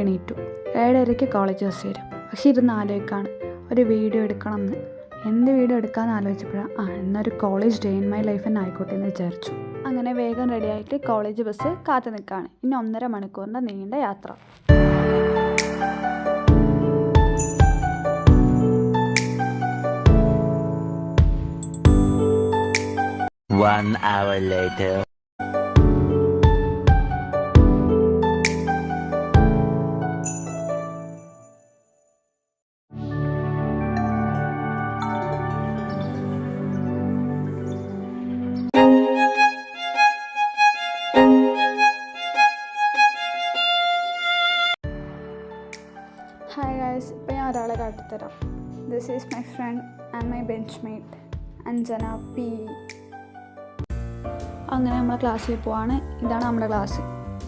എണീറ്റു. 7:30 college bus വരും. പക്ഷെ ഇരുന്ന് ആലോചിക്കാണ് ഒരു വീഡിയോ എടുക്കണമെന്ന്. എന്ത് വീഡിയോ എടുക്കാമെന്ന് ആലോചിച്ചപ്പോഴാണ് എന്നൊരു college day in my life തന്നെ ആയിക്കോട്ടെ എന്ന് വിചാരിച്ചു. അങ്ങനെ വേഗം റെഡിയായിട്ട് കോളേജ് ബസ് കാത്തു നിൽക്കുകയാണ്. ഇനി 1.5 മണിക്കൂറിൻ്റെ നീണ്ട യാത്ര. One hour later. Hi guys, ഇപ്പോൾ ഞാൻ ഒരാളെ കാട്ടിത്തരാം. This is my friend and my bench mate Anjana P. അങ്ങനെ നമ്മൾ ക്ലാസ്സിൽ പോവാണ്. ഇതാണ് നമ്മുടെ ക്ലാസ്.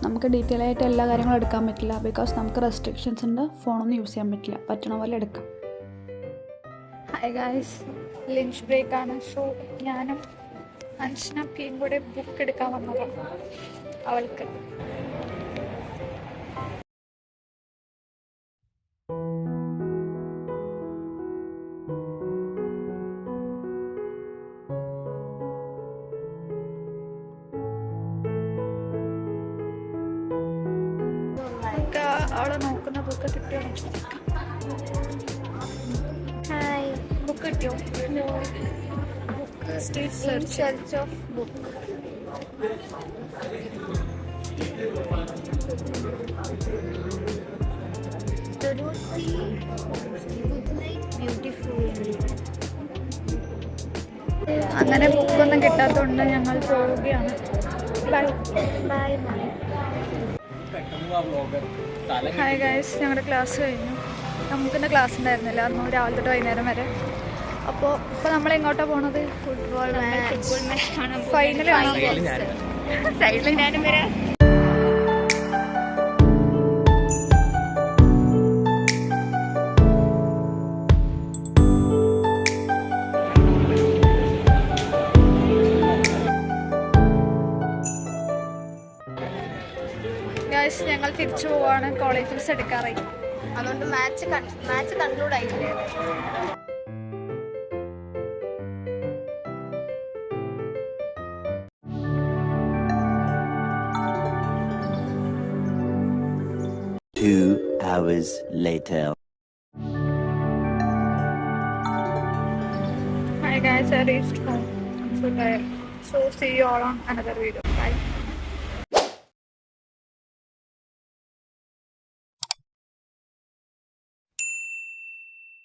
നമുക്ക് ഡീറ്റെയിൽ ആയിട്ട് എല്ലാ കാര്യങ്ങളും എടുക്കാൻ പറ്റില്ല, ബിക്കോസ് നമുക്ക് റെസ്ട്രിക്ഷൻസ് ഉണ്ട്. ഫോണൊന്നും യൂസ് ചെയ്യാൻ പറ്റില്ല. പറ്റണ പോലെ എടുക്കാം. ഹായ് ഗൈസ്, ലഞ്ച് ബ്രേക്കാണ്. സോ ഞാനും അഞ്ജന പിയും കൂടെ ബുക്ക് എടുക്കാൻ വന്നതാണ് അവൾക്ക്. അവളെ നോക്കുന്ന ബുക്ക് കിട്ടിയോ? ഹായ്, ബുക്ക് കിട്ടിയോ? Search of book. അങ്ങനെ ബുക്കൊന്നും കിട്ടാത്തതുകൊണ്ട് ഞങ്ങൾ പോവുകയാണ്. Bye bye bye. Hi guys, ഞങ്ങളുടെ ക്ലാസ് കഴിഞ്ഞു. നമുക്കിന്ന് ക്ലാസ് ഉണ്ടായിരുന്നില്ല, അന്ന് രാവിലെ തൊട്ട് വൈകുന്നേരം വരെ. അപ്പോൾ ഇപ്പോൾ നമ്മൾ എങ്ങോട്ടാണ് പോണത്? Football match. ഫൈനൽ സൈഡിൽ ഞാനും വരാം. ഗൈസ്, ഞങ്ങൾ തിരിച്ചു പോവാണ്. കോളേജ് ബസ് എടുക്കാറായി. അതുകൊണ്ട് മാച്ച് കൺക്ലൂഡ് ആയില്ലേ? Two hours later. Hi guys, I reached home. I'm so tired. So see you all on another video.